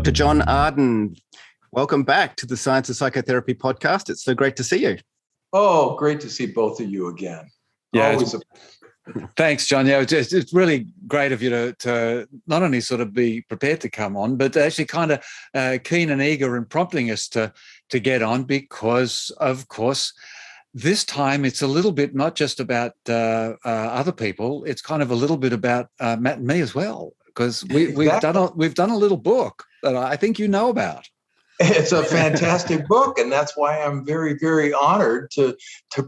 Dr. John Arden, welcome back to the Science of Psychotherapy podcast. It's so great to see you. Oh, great to see both of you again. Yeah, thanks, John. Yeah, it's really great of you to not only sort of be prepared to come on, but actually kind of keen and eager and prompting us to get on because, of course, this time it's a little bit not just about other people. It's kind of a little bit about Matt and me as well, because we've done a little book that I think you know about. It's a fantastic book, and that's why I'm very, very honored to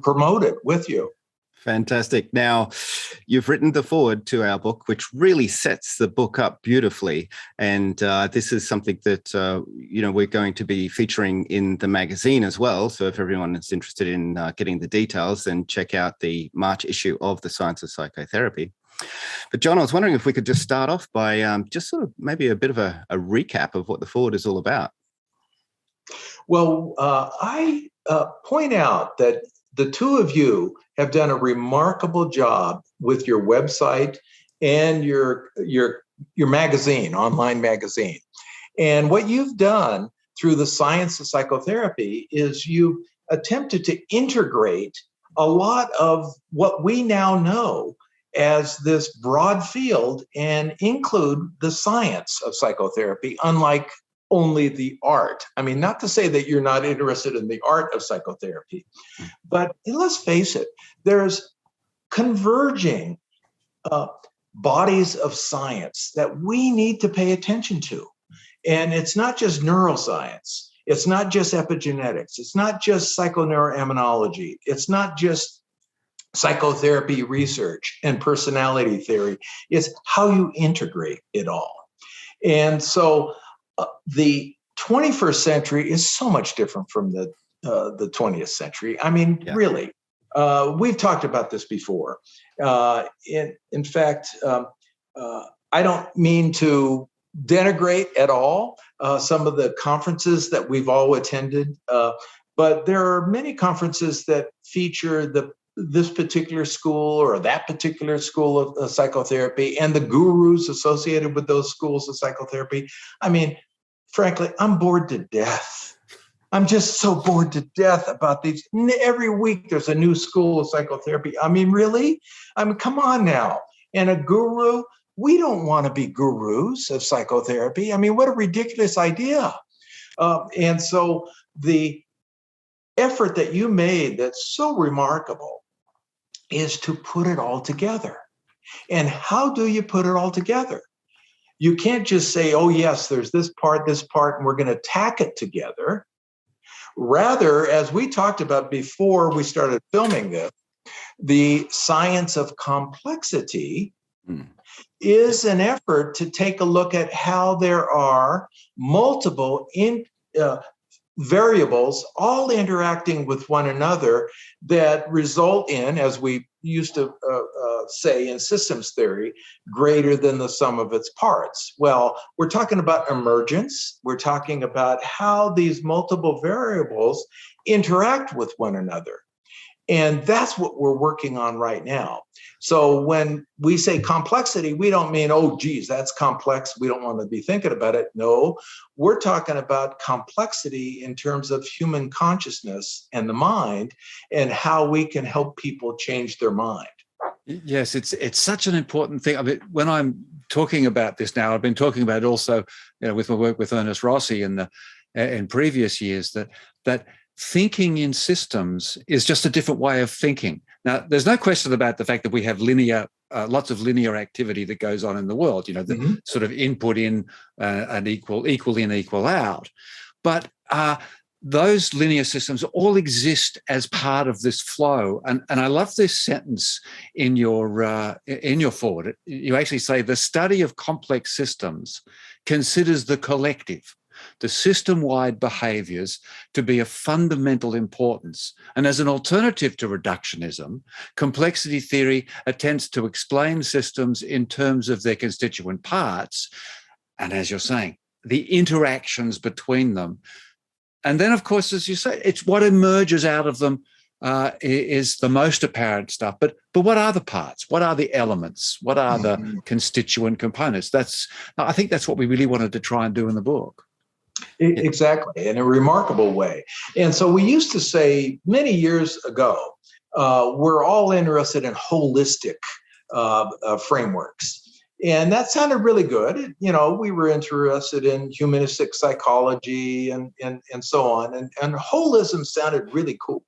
promote it with you. Fantastic. Now, you've written the foreword to our book, which really sets the book up beautifully. And this is something that, we're going to be featuring in the magazine as well. So if everyone is interested in getting the details, then check out the March issue of the Science of Psychotherapy. But John, I was wondering if we could just start off by just sort of maybe a bit of a recap of what the foreword is all about. Well, I point out that the two of you have done a remarkable job with your website and your magazine, online magazine. And what you've done through the Science of Psychotherapy is you attempted to integrate a lot of what we now know as this broad field and include the science of psychotherapy, unlike only the art. I mean, not to say that you're not interested in the art of psychotherapy, but let's face it, there's converging bodies of science that we need to pay attention to. And it's not just neuroscience. It's not just epigenetics. It's not just psychoneuroimmunology. It's not just psychotherapy research and personality theory. It's how you integrate it all. And so the 21st century is so much different from the 20th century. I mean, really, we've talked about this before. In fact, I don't mean to denigrate at all some of the conferences that we've all attended, but there are many conferences that feature this particular school or that particular school of psychotherapy and the gurus associated with those schools of psychotherapy. I mean, frankly, I'm bored to death. I'm just so bored to death about these. Every week there's a new school of psychotherapy. I mean, really? I mean, come on now. And a guru, we don't want to be gurus of psychotherapy. I mean, what a ridiculous idea. And so the effort that you made that's so remarkable is to put it all together. And how do you put it all together? You can't just say, oh, yes, there's this part, and we're going to tack it together. Rather, as we talked about before we started filming this, the science of complexity is an effort to take a look at how there are multiple variables all interacting with one another that result in, as we used to say in systems theory, greater than the sum of its parts. Well, we're talking about emergence. We're talking about how these multiple variables interact with one another. And that's what we're working on right now. So when we say complexity, we don't mean, oh, geez, that's complex. We don't want to be thinking about it. No, we're talking about complexity in terms of human consciousness and the mind and how we can help people change their mind. Yes, it's such an important thing. I mean, when I'm talking about this now, I've been talking about it also, with my work with Ernest Rossi in previous years, that thinking in systems is just a different way of thinking. Now, there's no question about the fact that we have lots of linear activity that goes on in the world, the sort of input in and equal in, equal out. But those linear systems all exist as part of this flow. And I love this sentence in your foreword. You actually say the study of complex systems considers the collective, the system-wide behaviours to be of fundamental importance. And as an alternative to reductionism, complexity theory attempts to explain systems in terms of their constituent parts. And as you're saying, the interactions between them. And then, of course, as you say, it's what emerges out of them is the most apparent stuff. But what are the parts? What are the elements? What are the constituent components? I think that's what we really wanted to try and do in the book. Exactly, in a remarkable way. And so we used to say many years ago, we're all interested in holistic frameworks. And that sounded really good. You know, we were interested in humanistic psychology and so on. And holism sounded really cool.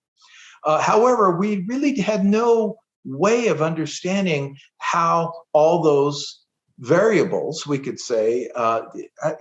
However, we really had no way of understanding how all those variables, we could say, I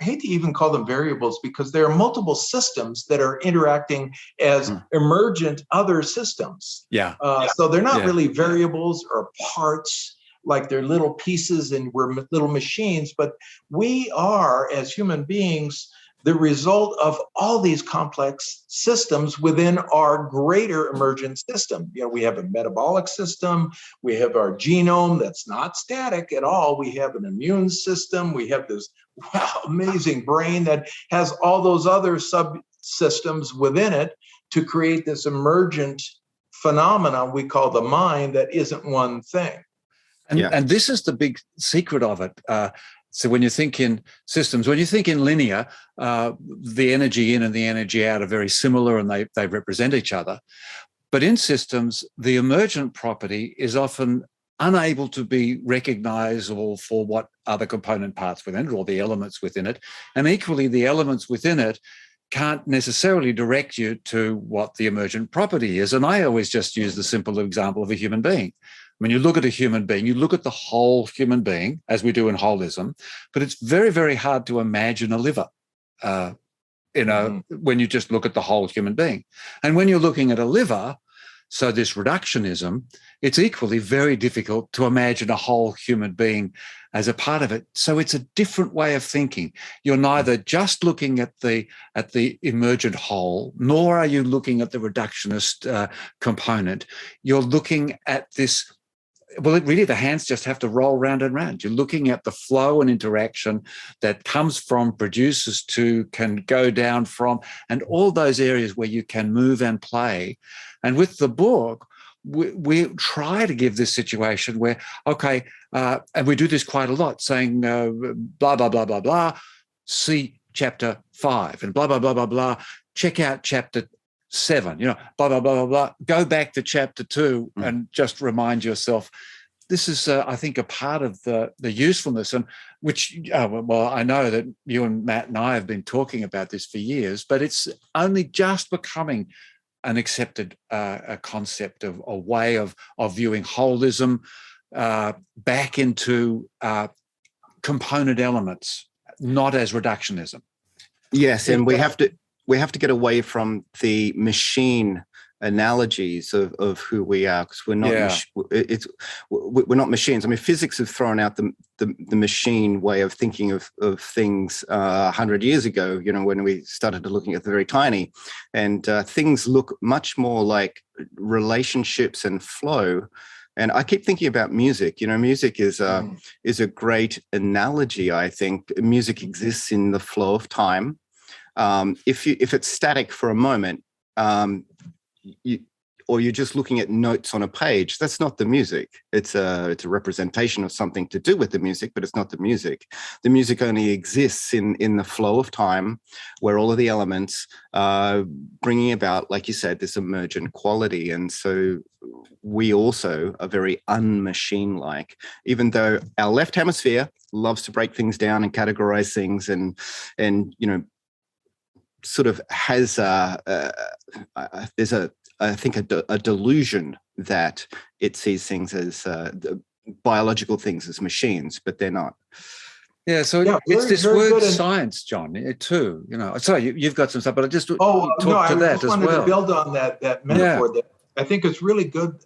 hate to even call them variables because there are multiple systems that are interacting as emergent other systems. So they're not really variables or parts, like they're little pieces and we're little machines, but we are, as human beings, the result of all these complex systems within our greater emergent system. You know, we have a metabolic system, we have our genome that's not static at all, we have an immune system, we have this amazing brain that has all those other subsystems within it to create this emergent phenomenon we call the mind that isn't one thing. And this is the big secret of it. So when you think in systems, when you think in linear, the energy in and the energy out are very similar and they represent each other. But in systems, the emergent property is often unable to be recognizable for what other component parts within it or the elements within it. And equally, the elements within it can't necessarily direct you to what the emergent property is. And I always just use the simple example of a human being. When you look at a human being, you look at the whole human being, as we do in holism, but it's very, very hard to imagine a liver, when you just look at the whole human being. And when you're looking at a liver, so this reductionism, it's equally very difficult to imagine a whole human being as a part of it. So it's a different way of thinking. You're neither just looking at the emergent whole, nor are you looking at the reductionist component. You're looking at this. Well, really, the hands just have to roll round and round. You're looking at the flow and interaction that comes from producers to, can go down from, and all those areas where you can move and play. And with the book, we try to give this situation where, okay, and we do this quite a lot, saying blah, blah, blah, blah, blah, see chapter 5, and blah, blah, blah, blah, blah, check out chapter 7, blah, blah, blah, blah, blah, go back to chapter 2 and just remind yourself. This is, I think, a part of the usefulness, and which, well, I know that you and Matt and I have been talking about this for years, but it's only just becoming an accepted a concept of a way of viewing holism back into component elements, not as reductionism. Yes, and we have to get away from the machine analogies of who we are, because we're not we're not machines. I mean, physics have thrown out the machine way of thinking of things 100 years ago, when we started looking at the very tiny, and things look much more like relationships and flow. And I keep thinking about music. Music is a great analogy. I think music exists in the flow of time. If it's static for a moment, or you're just looking at notes on a page, that's not the music. It's a representation of something to do with the music, but it's not the music. The music only exists in the flow of time, where all of the elements are bringing about, like you said, this emergent quality. And so we also are very unmachine-like, even though our left hemisphere loves to break things down and categorize things and sort of has there's I think a delusion that it sees things as biological things as machines, but they're not. Yeah, so it's this word science, John, too. Sorry, you've got some stuff, but I just talk to that as well. I wanted to build on that metaphor. That I think it's really good,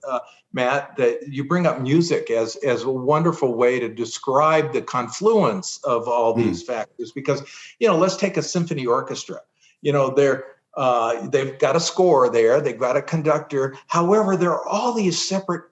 Matt, that you bring up music as a wonderful way to describe the confluence of all these factors. Because let's take a symphony orchestra. They've got a score there, they've got a conductor. However, there are all these separate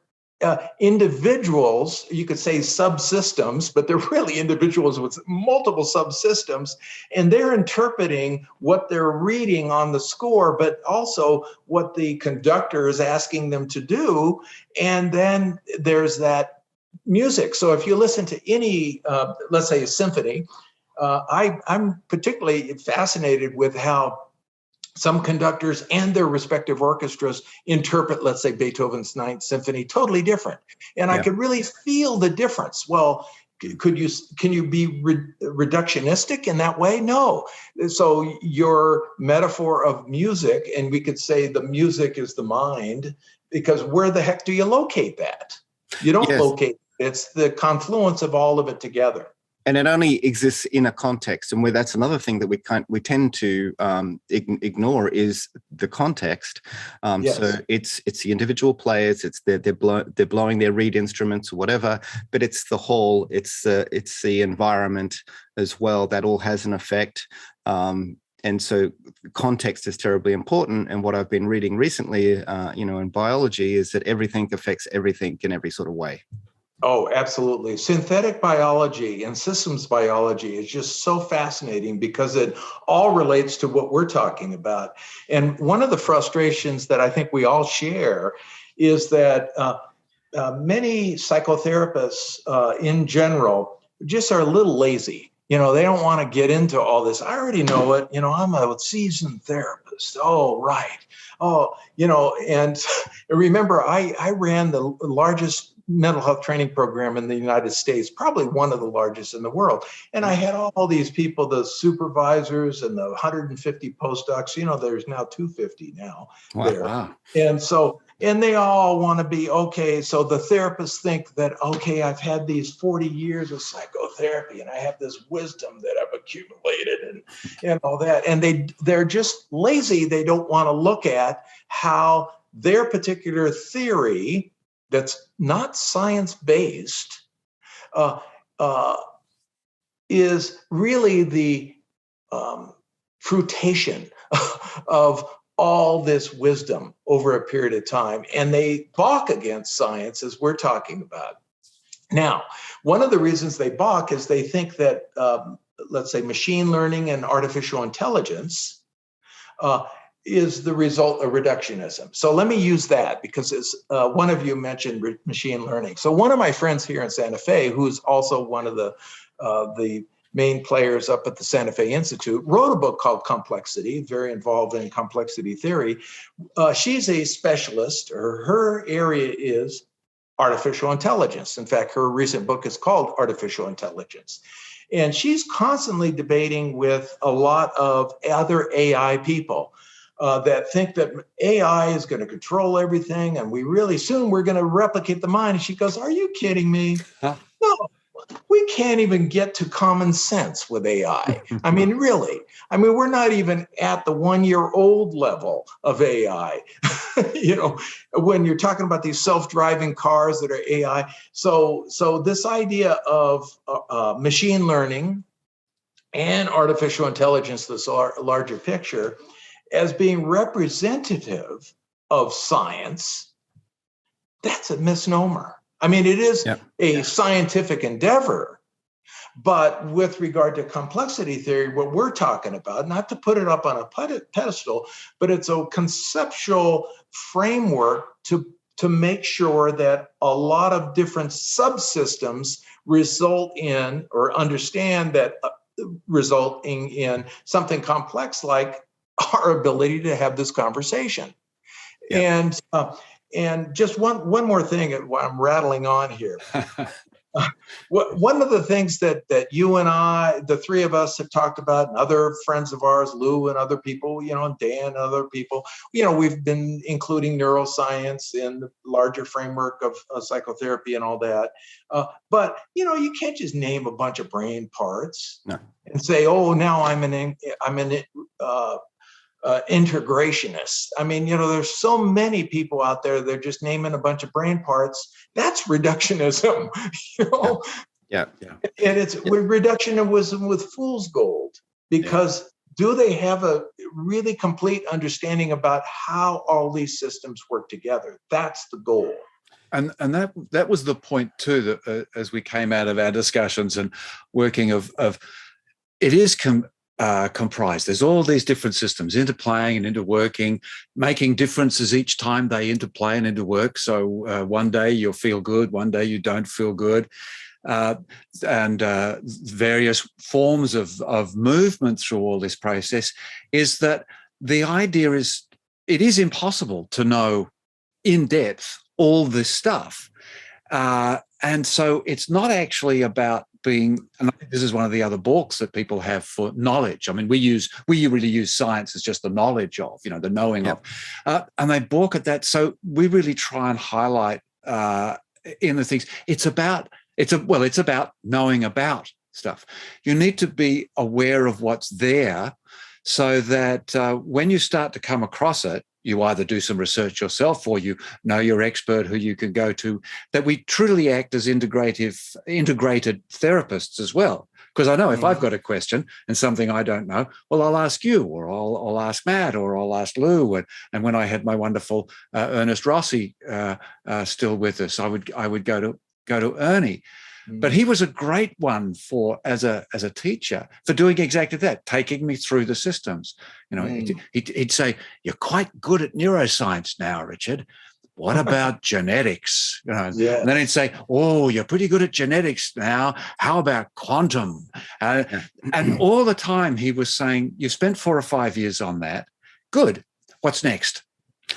individuals, you could say subsystems, but they're really individuals with multiple subsystems, and they're interpreting what they're reading on the score, but also what the conductor is asking them to do. And then there's that music. So if you listen to any, let's say a symphony, I'm particularly fascinated with how some conductors and their respective orchestras interpret, let's say, Beethoven's Ninth Symphony totally different. And I could really feel the difference. Well, can you be reductionistic in that way? No. So your metaphor of music, and we could say the music is the mind, because where the heck do you locate that? You don't locate it. It's the confluence of all of it together. And it only exists in a context, and where that's another thing that we tend to ignore is the context. So it's the individual players, it's they're blowing their reed instruments or whatever, but it's the whole, it's the environment as well that all has an effect. And so context is terribly important. And what I've been reading recently, in biology, is that everything affects everything in every sort of way. Oh, absolutely. Synthetic biology and systems biology is just so fascinating because it all relates to what we're talking about. And one of the frustrations that I think we all share is that many psychotherapists in general just are a little lazy. They don't want to get into all this. I already know it. I'm a seasoned therapist. Oh, right. Oh, and remember, I ran the largest mental health training program in the United States, probably one of the largest in the world. And I had all these people, the supervisors and the 150 postdocs, there's now 250 now there. Wow. And they all want to be, okay, so the therapists think that, okay, I've had these 40 years of psychotherapy and I have this wisdom that I've accumulated and all that. And they're just lazy. They don't want to look at how their particular theory that's not science-based is really the fruition of all this wisdom over a period of time. And they balk against science, as we're talking about. Now, one of the reasons they balk is they think that, let's say, machine learning and artificial intelligence is the result of reductionism. So let me use that because one of you mentioned machine learning. So one of my friends here in Santa Fe, who's also one of the main players up at the Santa Fe Institute, wrote a book called Complexity, very involved in complexity theory. She's a specialist, or her area is artificial intelligence. In fact, her recent book is called Artificial Intelligence. And she's constantly debating with a lot of other AI people that think that AI is going to control everything, and we're going to replicate the mind. And she goes, "Are you kidding me? Huh? No, we can't even get to common sense with AI. I mean, really. I mean, we're not even at the 1-year-old level of AI, when you're talking about these self-driving cars that are AI. So this idea of machine learning and artificial intelligence, this larger picture, as being representative of science, that's a misnomer. I mean, it is a scientific endeavor, but with regard to complexity theory, what we're talking about, not to put it up on a pedestal, but it's a conceptual framework to make sure that a lot of different subsystems result in, or understand that resulting in something complex like our ability to have this conversation. Yeah. And just one more thing while I'm rattling on here. One of the things that you and I, the three of us, have talked about, and other friends of ours, Lou and other people, and Dan and other people, we've been including neuroscience in the larger framework of psychotherapy and all that. But you can't just name a bunch of brain parts and say, "Oh, now I'm an integrationist." I mean, there's so many people out there, they're just naming a bunch of brain parts. That's reductionism, Yeah. And it's reductionism with fool's gold, because do they have a really complete understanding about how all these systems work together? That's the goal. And that was the point too, that as we came out of our discussions and working of it is comprised. There's all these different systems interplaying and interworking, making differences each time they interplay and interwork. So one day you'll feel good, one day you don't feel good. and various forms of movement through all this process, is that the idea is it is impossible to know in depth all this stuff. And so it's not actually about being, and I think this is one of the other balks that people have for knowledge. I mean, we really use science as just the knowledge of, the knowing of, and they balk at that. So we really try and highlight in the things. It's about knowing about stuff. You need to be aware of what's there, so that when you start to come across it, you either do some research yourself or you know your expert who you can go to, that we truly act as integrated therapists as well. Because I know if I've got a question and something I don't know, well, I'll ask you, or I'll ask Matt, or I'll ask Lou. And when I had my wonderful Ernest Rossi still with us, I would go to Ernie. But he was a great one as a teacher for doing exactly that, taking me through the systems. He'd say, "You're quite good at neuroscience now, Richard. What about genetics?" And then he'd say, "Oh, you're pretty good at genetics now. How about quantum?" And all the time he was saying, "You spent 4 or 5 years on that. Good. What's next?"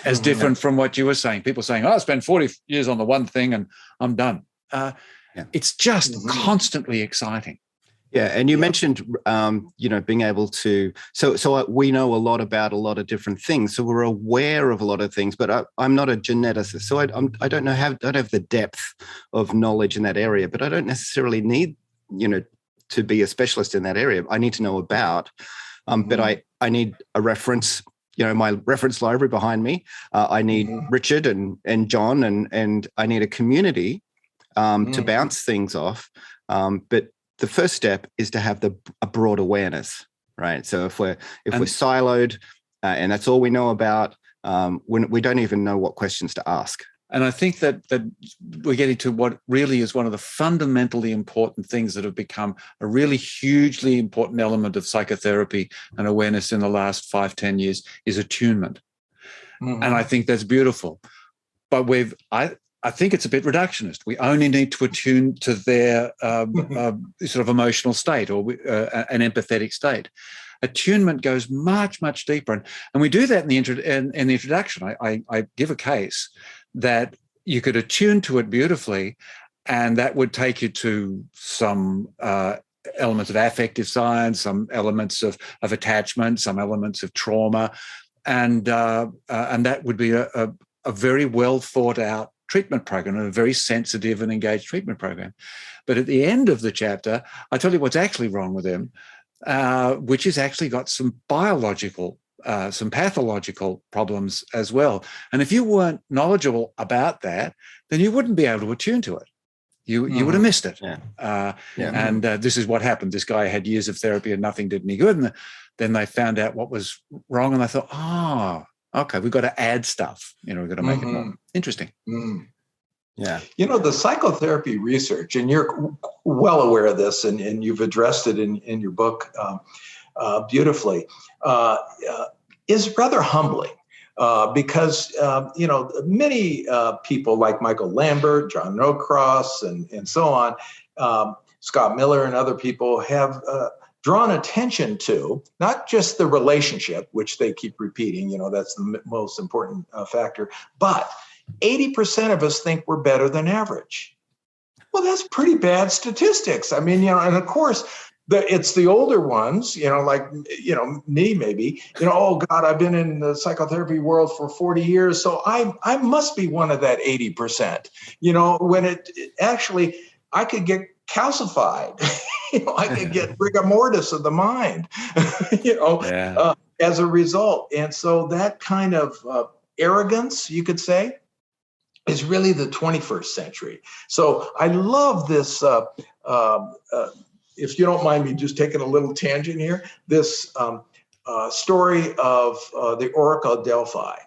As different from what you were saying. People saying, "Oh, I spent 40 years on the one thing and I'm done." It's just constantly exciting. Yeah, and you mentioned, being able to. So we know a lot about a lot of different things. So we're aware of a lot of things. But I'm not a geneticist, so I don't have the depth of knowledge in that area. But I don't necessarily need, to be a specialist in that area. I need to know about. But I need a reference. My reference library behind me. I need Richard and John, and I need a community to bounce things off. But the first step is to have a broad awareness, right? So if we're siloed and that's all we know about, we don't even know what questions to ask. And I think that we're getting to what really is one of the fundamentally important things that have become a really hugely important element of psychotherapy and awareness in the last 5-10 years is attunement. And I think that's beautiful. But I think it's a bit reductionist. We only need to attune to their sort of emotional state or an empathetic state. Attunement goes much, much deeper. And we do that in the introduction. I give a case that you could attune to it beautifully, and that would take you to some elements of affective science, some elements of attachment, some elements of trauma. And that would be a very well thought out treatment program, and a very sensitive and engaged treatment program. But at the end of the chapter, I tell you what's actually wrong with him, which has actually got some biological, some pathological problems as well. And if you weren't knowledgeable about that, then you wouldn't be able to attune to it. You would have missed it. And this is what happened. This guy had years of therapy and nothing did any good. And then they found out what was wrong, and they thought, okay, we've got to add stuff. We've got to make it more interesting. Yeah. The psychotherapy research, and you're well aware of this, and you've addressed it in your book beautifully, is rather humbling because, many people like Michael Lambert, John Norcross, and so on, Scott Miller and other people have drawn attention to not just the relationship, which they keep repeating, that's the most important factor, but 80% of us think we're better than average. Well, that's pretty bad statistics. I mean, and of course, it's the older ones, like, me maybe, oh God, I've been in the psychotherapy world for 40 years, so I must be one of that 80%, when it actually, I could get calcified. I could get rigor mortis of the mind, as a result. And so that kind of arrogance, you could say, is really the 21st century. So I love this, if you don't mind me just taking a little tangent here, this story of the Oracle of Delphi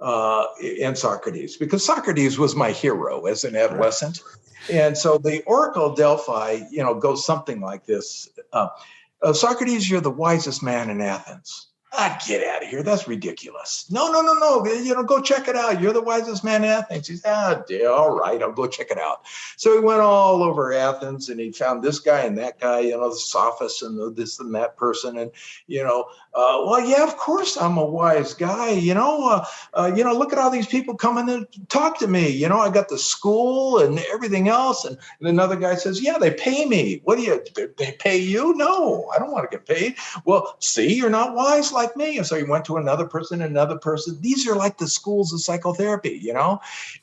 and Socrates, because Socrates was my hero as an adolescent. And so the Oracle of Delphi, goes something like this. Socrates, you're the wisest man in Athens. Get out of here. That's ridiculous. No. Go check it out. You're the wisest man in Athens. He said, yeah, all right, I'll go check it out. So he went all over Athens and he found this guy and that guy, the sophists and this and that person. And, well, yeah, of course I'm a wise guy. Look at all these people coming to talk to me. I got the school and everything else. And another guy says, yeah, they pay me. What they pay you? No, I don't want to get paid. Well, see, you're not wise like me. And so he went to another person. These are like the schools of psychotherapy,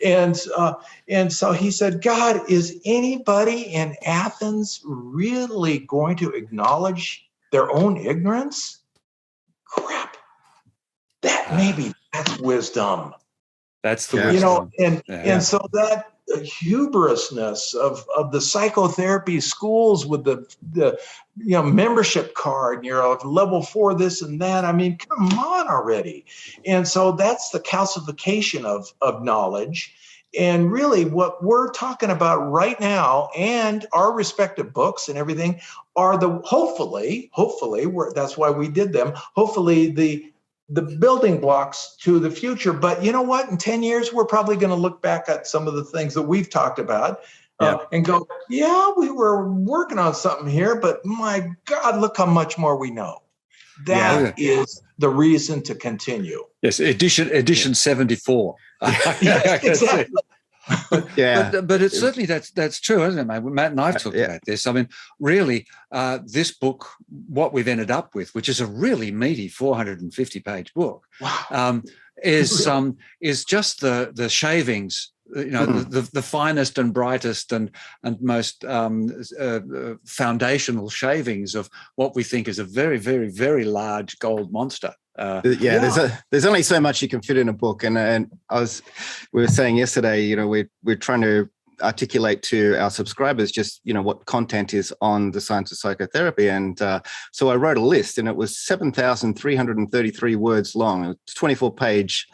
And so he said, God, is anybody in Athens really going to acknowledge their own ignorance? Crap. That's wisdom. That's the wisdom. And so that hubrisness of the psychotherapy schools with the membership card, and you're level 4 this and that. I mean, come on already. And so that's the calcification of knowledge. And really what we're talking about right now, and our respective books and everything, are hopefully that's why we did them, hopefully the building blocks to the future. But you know what? In 10 years, we're probably going to look back at some of the things that we've talked about and go, yeah, we were working on something here, but my God, look how much more we know. That is the reason to continue. Yes, edition 74. Yes, exactly. But it's certainly that's true, isn't it, mate? Matt and I've talked about this. I mean, really, this book, what we've ended up with, which is a really meaty 450-page book, is just the shavings, the finest and brightest and most foundational shavings of what we think is a very, very, very large gold monster. There's only so much you can fit in a book, and we were saying yesterday, we're trying to articulate to our subscribers just what content is on the science of psychotherapy, and so I wrote a list, and it was 7,333 words long, a 24-page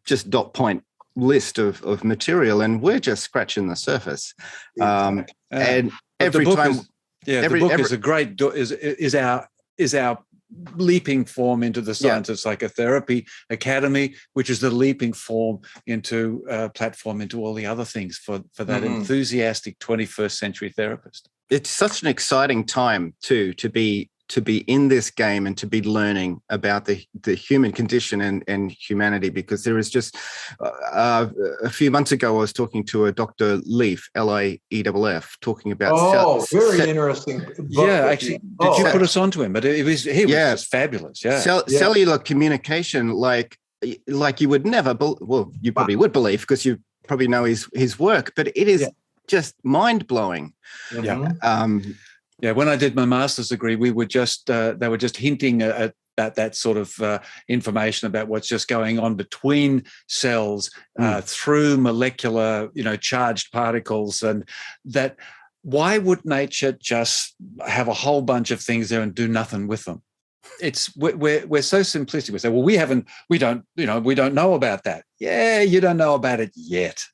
just dot point list of material, and we're just scratching the surface. And every time, the book is a great is our leaping form into the Science of Psychotherapy Academy, which is the leaping form into platform into all the other things for that enthusiastic 21st century therapist. It's such an exciting time too to be in this game and to be learning about the human condition and humanity, because there is just a few months ago I was talking to a Dr. Leaf, L-I-E-F-F, talking about very interesting book. Actually, did you put us onto him? But he was just fabulous. Cellular communication, like you would never you probably would believe, because you probably know his work, but it is just mind-blowing. When I did my master's degree, we were just they were just hinting at that sort of information about what's just going on between cells through molecular, charged particles, and that why would nature just have a whole bunch of things there and do nothing with them? We're so simplistic. We say, well, we don't know about that. Yeah, you don't know about it yet.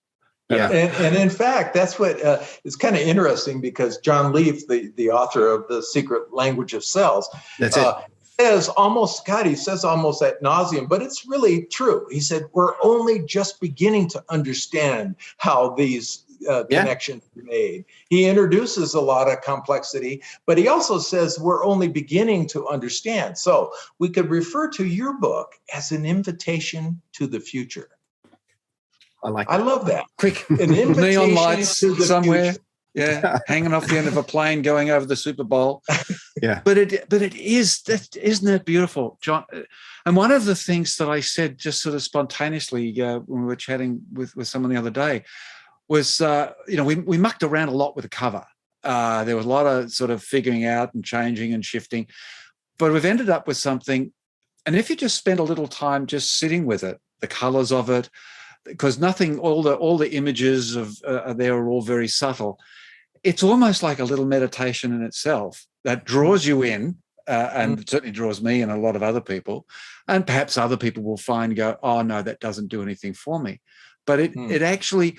Yeah, and in fact, that's what is kind of interesting, because John Leaf, the author of The Secret Language of Cells, says almost ad nauseum, but it's really true. He said, we're only just beginning to understand how these connections are made. He introduces a lot of complexity, but he also says we're only beginning to understand. So we could refer to your book as an invitation to the future. I love that. Quick neon lights somewhere, hanging off the end of a plane going over the Super Bowl. But it is, isn't it beautiful, John? And one of the things that I said just sort of spontaneously when we were chatting with someone the other day was, we mucked around a lot with the cover. There was a lot of sort of figuring out and changing and shifting, but we've ended up with something. And if you just spend a little time just sitting with it, the colors of it, because all the images are all very subtle. It's almost like a little meditation in itself that draws you in, and it certainly draws me and a lot of other people. And perhaps other people will go, oh no, that doesn't do anything for me. But it actually,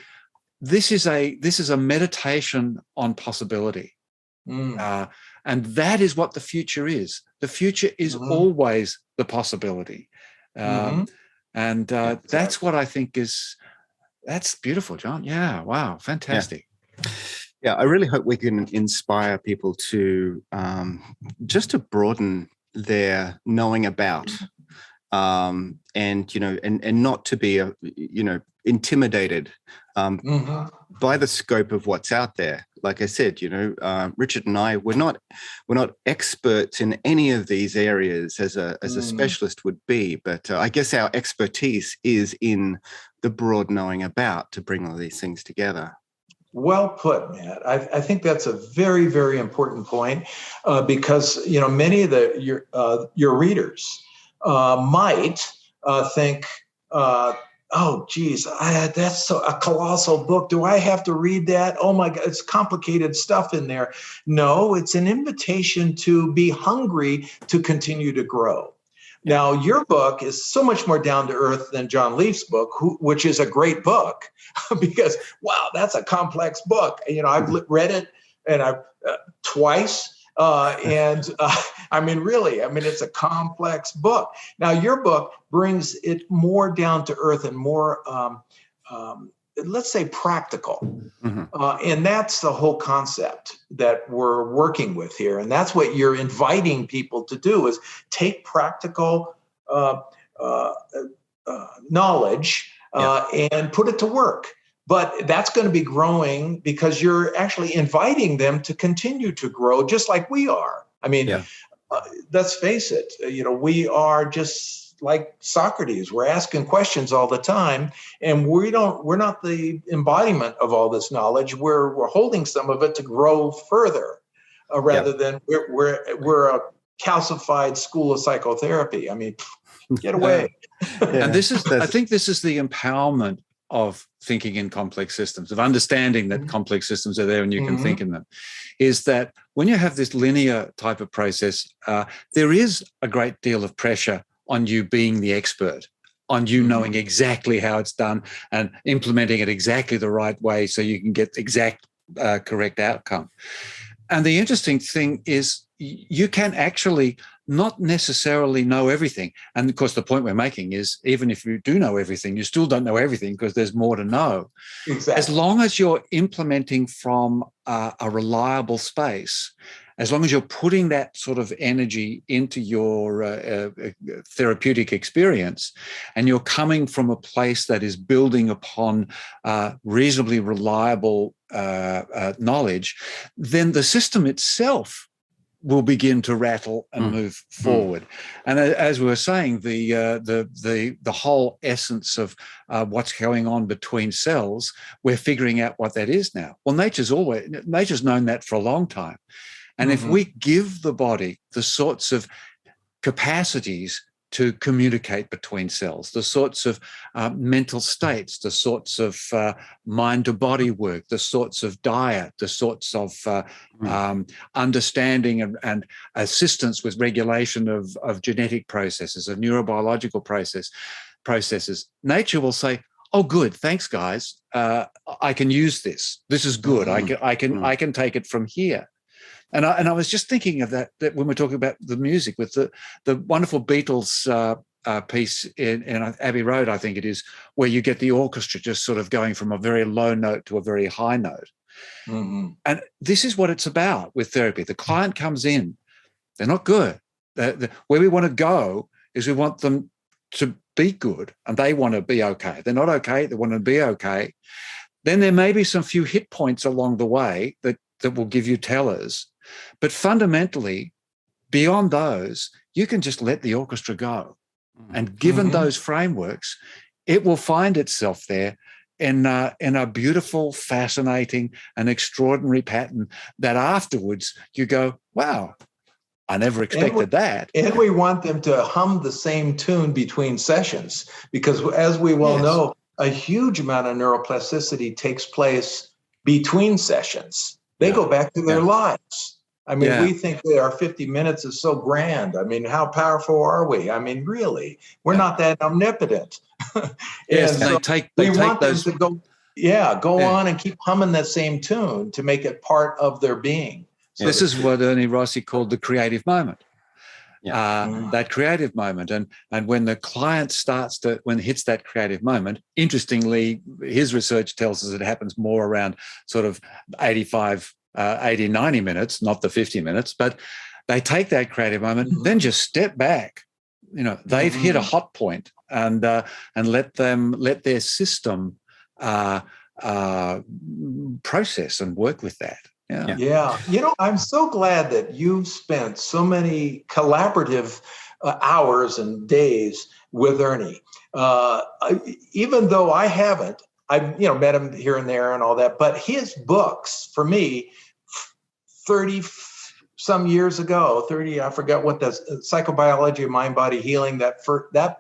this is a meditation on possibility, and that is what the future is. The future is always the possibility. Mm-hmm. And Exactly. that's what I think that's beautiful, John. Yeah. Wow. Fantastic. Yeah, I really hope we can inspire people to just to broaden their knowing about, and and not to be intimidated by the scope of what's out there. Like I said, Richard and I, we're not experts in any of these areas as a specialist would be, but I guess our expertise is in the broad knowing about to bring all these things together. Well put, Matt. I think that's a very, very important point, because many of your readers might think, "Oh, geez, that's a colossal book. Do I have to read that? Oh my God, it's complicated stuff in there." No, it's an invitation to be hungry to continue to grow. Now, your book is so much more down to earth than John Leaf's book, which is a great book, because, wow, that's a complex book. I've read it and I've twice. It's a complex book. Now, your book brings it more down to earth and more, let's say, practical. And that's the whole concept that we're working with here. And that's what you're inviting people to do, is take practical knowledge and put it to work. But that's going to be growing because you're actually inviting them to continue to grow just like we are. Let's face it, we are just like Socrates. We're asking questions all the time, and we're not the embodiment of all this knowledge. We're holding some of it to grow further, rather than we're a calcified school of psychotherapy. Get away. And I think this is the empowerment of thinking in complex systems, of understanding that complex systems are there and you can think in them, is that when you have this linear type of process, there is a great deal of pressure on you being the expert, on you knowing exactly how it's done and implementing it exactly the right way so you can get exact correct outcome. And the interesting thing is you can actually not necessarily know everything. And of course, the point we're making is even if you do know everything, you still don't know everything because there's more to know. Exactly. As long as you're implementing from a reliable space, as long as you're putting that sort of energy into your therapeutic experience, and you're coming from a place that is building upon reasonably reliable knowledge, then the system itself will begin to rattle and move forward. And as we were saying, the whole essence of what's going on between cells, we're figuring out what that is now. Well, nature's known that for a long time. And if we give the body the sorts of capacities to communicate between cells, the sorts of mental states, the sorts of mind-to-body work, the sorts of diet, the sorts of understanding and assistance with regulation of genetic processes and neurobiological processes, nature will say, "Oh, good, thanks, guys. I can use this. This is good. I can take it from here." And I was just thinking of that when we're talking about the music with the wonderful Beatles piece in Abbey Road, I think it is, where you get the orchestra just sort of going from a very low note to a very high note. And this is what it's about with therapy. The client comes in, they're not good. Where we want to go is we want them to be good, and they want to be okay. They're not okay, they want to be okay. Then there may be some few hit points along the way that will give you tellers. But fundamentally, beyond those, you can just let the orchestra go. And given those frameworks, it will find itself there in a beautiful, fascinating, and extraordinary pattern that afterwards you go, wow, I never expected that. And we want them to hum the same tune between sessions, because as we well know, a huge amount of neuroplasticity takes place between sessions. They go back to their lives. We think that our 50 minutes is so grand. How powerful are we? Really, we're not that omnipotent. Yes, and they want those them to go on and keep humming that same tune to make it part of their being. So this is what Ernie Rossi called the creative moment. that creative moment. And when the client when it hits that creative moment, interestingly, his research tells us it happens more around sort of 90 minutes, not the 50 minutes, but they take that creative moment, then just step back. They've hit a hot point, and let their system process and work with that. Yeah. I'm so glad that you've spent so many collaborative hours and days with Ernie. Even though I haven't, I've met him here and there and all that, but his books, for me, 30 some years ago, I forgot what the Psychobiology of Mind, Body, Healing, that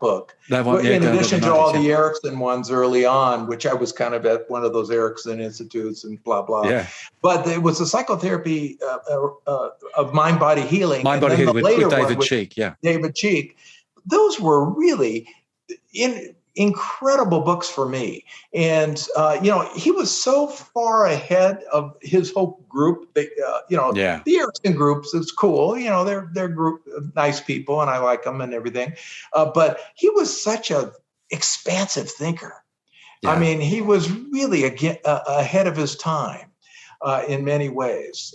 book, in addition to all the Erickson ones early on, which I was kind of at one of those Erickson institutes and blah, blah. Yeah. But it was a psychotherapy of mind, body healing. Mind, Body Healing with David Cheek. Yeah. David Cheek. Those were really incredible books for me. And, he was so far ahead of his whole group. The Erickson groups, it's cool. They're group of nice people and I like them and everything. But he was such an expansive thinker. Yeah. I mean, he was really ahead of his time in many ways.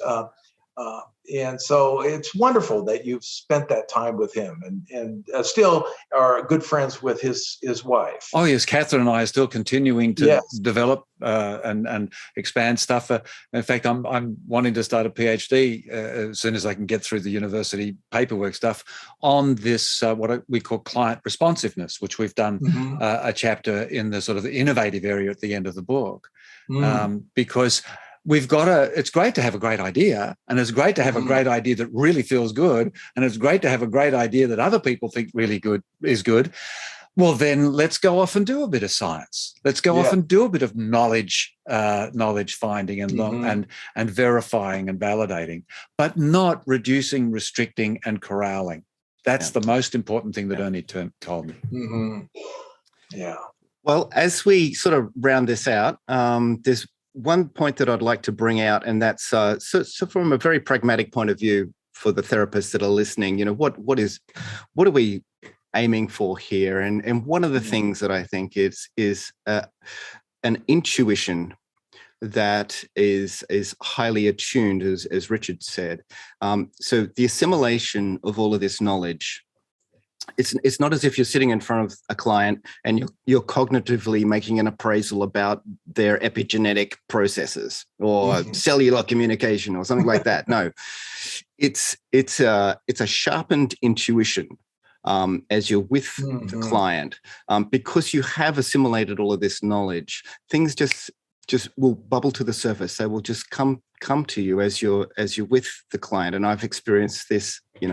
And so it's wonderful that you've spent that time with him and still are good friends with his wife. Oh, yes. Catherine and I are still continuing to develop and expand stuff. In fact, I'm wanting to start a PhD as soon as I can get through the university paperwork stuff on this, what we call client responsiveness, which we've done a chapter in the sort of the innovative area at the end of the book, because it's great to have a great idea, and it's great to have a great idea that really feels good, and it's great to have a great idea that other people think really good is good. Well, then let's go off and do a bit of science. Let's go off and do a bit of knowledge finding and verifying and validating, but not reducing, restricting, and corralling. That's the most important thing that Ernie told me. Yeah. Well, as we sort of round this out, there's one point that I'd like to bring out, and that's so from a very pragmatic point of view for the therapists that are listening, what are we aiming for here? And one of the things that I think is an intuition that is highly attuned, as Richard said. So the assimilation of all of this knowledge, it's not as if you're sitting in front of a client and you're cognitively making an appraisal about their epigenetic processes or cellular communication or something like that. No, it's a sharpened intuition as you're with the client, because you have assimilated all of this knowledge. Things just will bubble to the surface. They will just come to you as you're with the client. And I've experienced this, a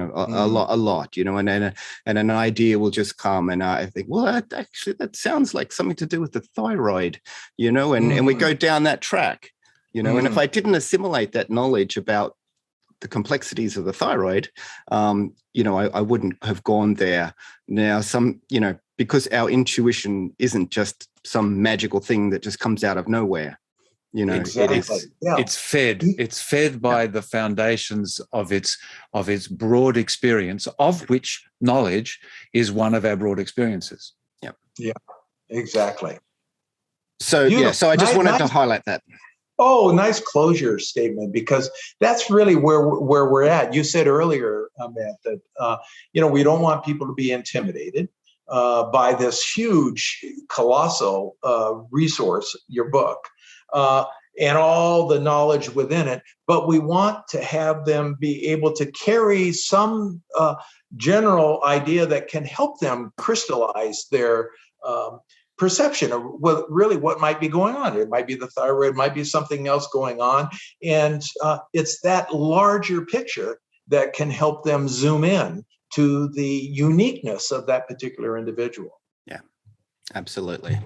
lot, and an idea will just come, and I think, well, that sounds like something to do with the thyroid, and we go down that track, and if I didn't assimilate that knowledge about the complexities of the thyroid, I wouldn't have gone there. Now, because our intuition isn't just some magical thing that just comes out of nowhere. Exactly. It's fed by the foundations of its broad experience, of which knowledge is one of our broad experiences. Yeah, exactly. So I just wanted to highlight that. Oh, nice closure statement, because that's really where we're at. You said earlier, Matt, that we don't want people to be intimidated by this huge, colossal resource, your book, and all the knowledge within it. But we want to have them be able to carry some general idea that can help them crystallize their perception of what might be going on. It might be the thyroid, might be something else going on. And it's that larger picture that can help them zoom in to the uniqueness of that particular individual. Yeah, absolutely.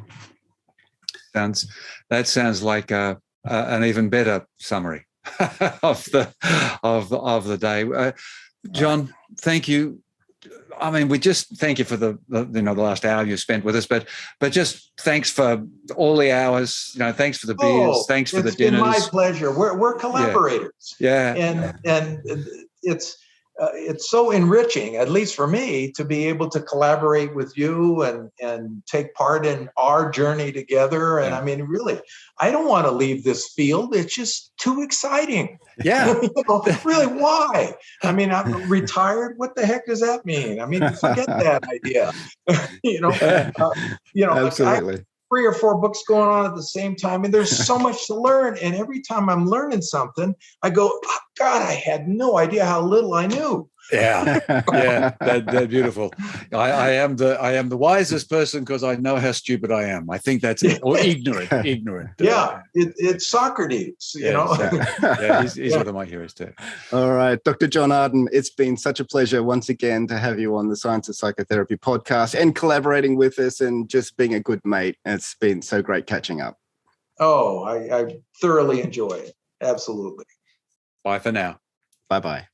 That sounds like an even better summary of the day. John, thank you. I mean, we just thank you for the last hour you spent with us, but just thanks for all the hours. Thanks for the beers. Thanks for the dinners. It's been my pleasure. We're collaborators. Yeah. And it's it's so enriching, at least for me, to be able to collaborate with you and take part in our journey together. And I mean, really, I don't want to leave this field. It's just too exciting. Yeah. Really, why? I mean, I'm retired. What the heck does that mean? I mean, forget that idea. Absolutely. 3 or 4 books going on at the same time, and there's so much to learn. And every time I'm learning something, I go, oh, God, I had no idea how little I knew. Yeah, they're beautiful. I am the wisest person because I know how stupid I am. I think that's it, or ignorant. Yeah, it's Socrates. He's one of my heroes too. All right, Dr. John Arden, it's been such a pleasure once again to have you on the Science of Psychotherapy podcast and collaborating with us and just being a good mate. It's been so great catching up. Oh, I thoroughly enjoy it. Absolutely. Bye for now. Bye-bye.